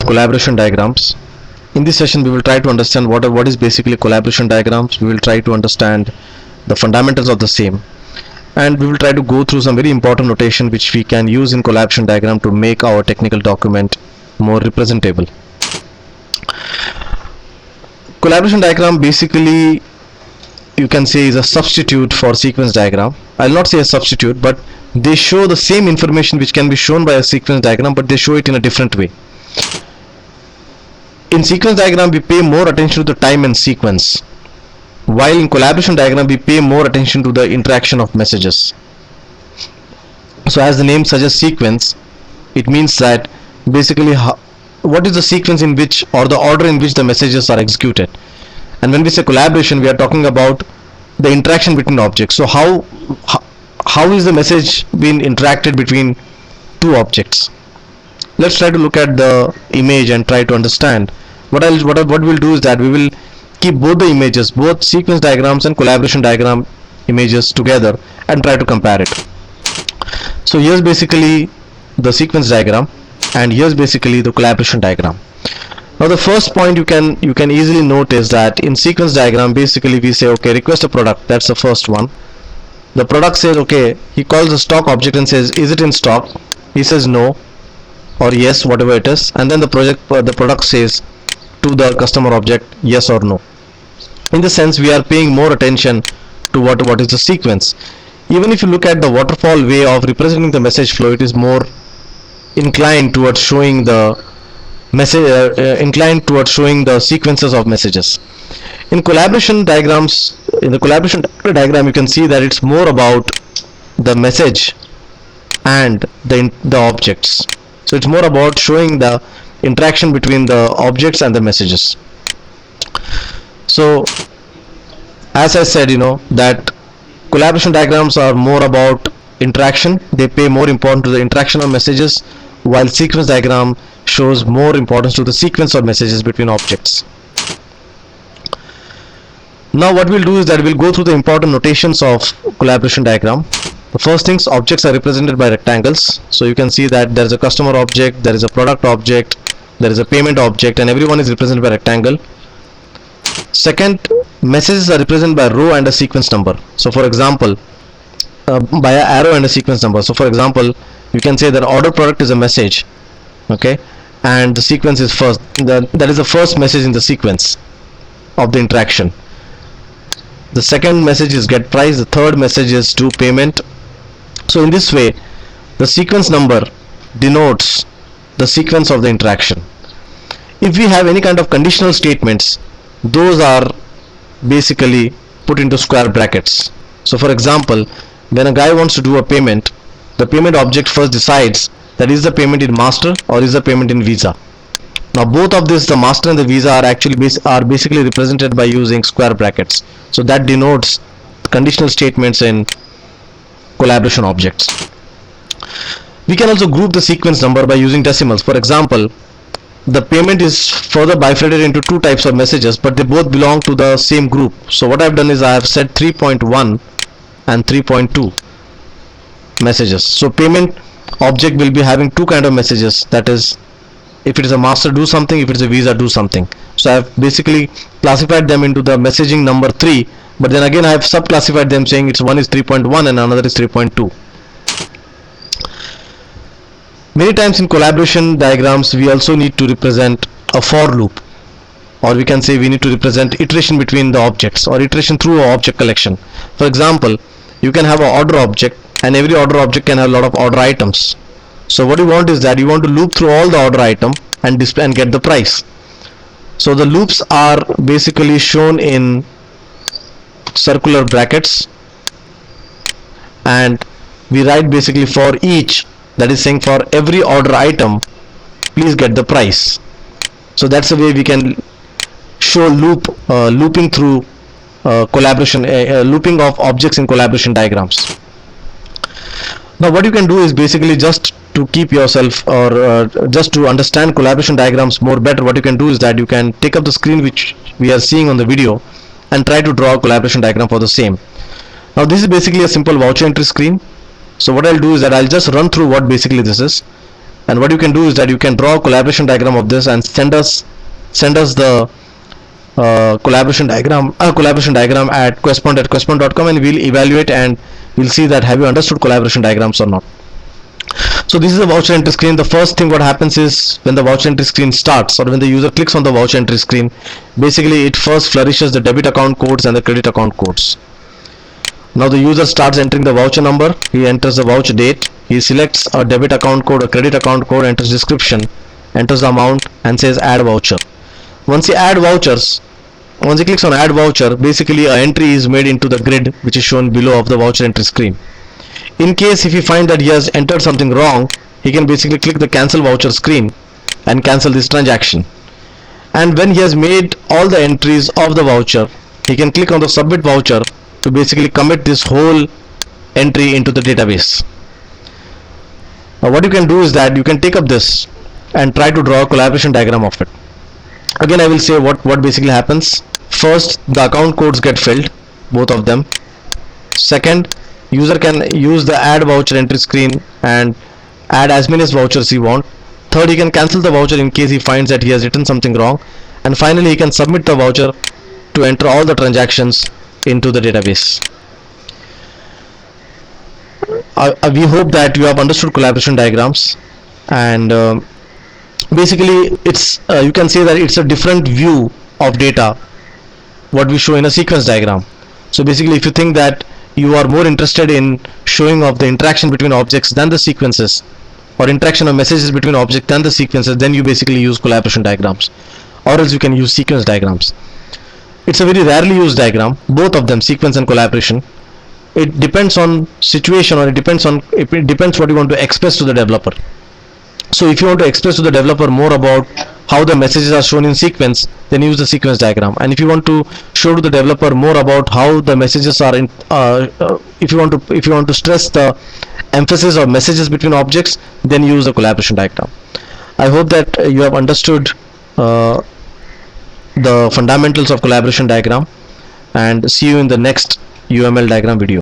collaboration diagrams. In this session we will try to understand what is basically collaboration diagrams. We will try to understand the fundamentals of the same, and we will try to go through some very important notation which we can use in collaboration diagram to make our technical document more representable. Collaboration diagram basically, you can say, is a substitute for sequence diagram. I'll not say a substitute, but they show the same information which can be shown by a sequence diagram, but they show it in a different way. In sequence diagram we pay more attention to the time and sequence, while in collaboration diagram we pay more attention to the interaction of messages. So as the name suggests, sequence, it means that basically what is the sequence in which, or the order in which, the messages are executed. And when we say collaboration, we are talking about the interaction between objects. So how is the message being interacted between two objects? Let's try to look at the image and try to understand. What we'll do is that we will keep both the images, both sequence diagrams and collaboration diagram images together, and try to compare it. So here's basically the sequence diagram, and here's basically the collaboration diagram. Now the first point you can easily note is that in sequence diagram basically we say, okay, request a product. That's the first one. The product says, okay, he calls the stock object and says, is it in stock? He says no or yes, whatever it is, and then the product says to the customer object yes or no. In the sense, we are paying more attention to what is the sequence. Even if you look at the waterfall way of representing the message flow, it is more inclined towards showing the sequences of messages. In collaboration diagrams, in the collaboration diagram, you can see that it's more about the message and the objects. So it's more about showing the interaction between the objects and the messages. So as I said, that collaboration diagrams are more about interaction. They pay more importance to the interaction of messages, while sequence diagram shows more importance to the sequence of messages between objects. Now what we'll do is that we'll go through the important notations of collaboration diagram. The first things, objects are represented by rectangles. So you can see that there is a customer object, there is a product object, there is a payment object, and everyone is represented by rectangle. Second, messages are represented by row and a sequence number. So for example, by an arrow and a sequence number. So for example, you can say that order product is a message, okay, and the sequence is first. That is the first message in the sequence of the interaction. The second message is get price. The third message is do payment. So in this way, the sequence number denotes the sequence of the interaction. If we have any kind of conditional statements, those are basically put into square brackets. So for example, when a guy wants to do a payment, the payment object first decides that is the payment in master or is the payment in visa. Now both of this, the master and the visa, are basically represented by using square brackets. So that denotes conditional statements in collaboration objects. We can also group the sequence number by using decimals. For example, the payment is further bifurcated into two types of messages, but they both belong to the same group. So what I've done is I have said 3.1 and 3.2 messages. So payment object will be having two kind of messages, that is, if it is a master, do something; if it is a visa, do something. So I have basically classified them into the messaging number 3, but then again I have subclassified them, saying it's one is 3.1 and another is 3.2. Many times in collaboration diagrams we also need to represent a for loop, or we can say we need to represent iteration between the objects or iteration through an object collection. For example, you can have an order object, and every order object can have a lot of order items. So what you want is that you want to loop through all the order item and display and get the price. So the loops are basically shown in circular brackets, and we write basically for each, that is saying for every order item please get the price. So that's the way we can show looping through collaboration, looping of objects in collaboration diagrams. Now what you can do is basically, just to keep yourself, or just to understand collaboration diagrams more better, what you can do is that you can take up the screen which we are seeing on the video and try to draw a collaboration diagram for the same. Now this is basically a simple voucher entry screen. So what I'll do is that I'll just run through what basically this is. And what you can do is that you can draw a collaboration diagram of this and send us the collaboration diagram at questpoint@questpoint.com, and we'll evaluate and we'll see that have you understood collaboration diagrams or not. So this is the voucher entry screen. The first thing what happens is when the voucher entry screen starts, or when the user clicks on the voucher entry screen, basically it first flourishes the debit account codes and the credit account codes. Now the user starts entering the voucher number, he enters the voucher date, he selects a debit account code, a credit account code, enters description, enters the amount and says add voucher. Once he clicks on add voucher, basically an entry is made into the grid which is shown below of the voucher entry screen. In case if he finds that he has entered something wrong, he can basically click the cancel voucher screen and cancel this transaction. And when he has made all the entries of the voucher, he can click on the submit voucher to basically commit this whole entry into the database. Now what you can do is that you can take up this and try to draw a collaboration diagram of it. Again, I will say what basically happens. First, the account codes get filled, both of them. Second, user can use the add voucher entry screen and add as many vouchers he want. Third, he can cancel the voucher in case he finds that he has written something wrong. And finally, he can submit the voucher to enter all the transactions into the database. We hope that you have understood collaboration diagrams, and basically it's you can say that it's a different view of data what we show in a sequence diagram. So basically, if you think that you are more interested in showing of the interaction between objects than the sequences, or interaction of messages between objects than the sequences, then you basically use collaboration diagrams, or else you can use sequence diagrams. It's a very rarely used diagram, both of them, sequence and collaboration. It depends on situation, or it depends what you want to express to the developer. So if you want to express to the developer more about how the messages are shown in sequence, then use the sequence diagram. And if you want to show to the developer more about how the messages are in, if you want to stress the emphasis of messages between objects, then use the collaboration diagram. I hope that you have understood the fundamentals of collaboration diagram, and see you in the next UML diagram video.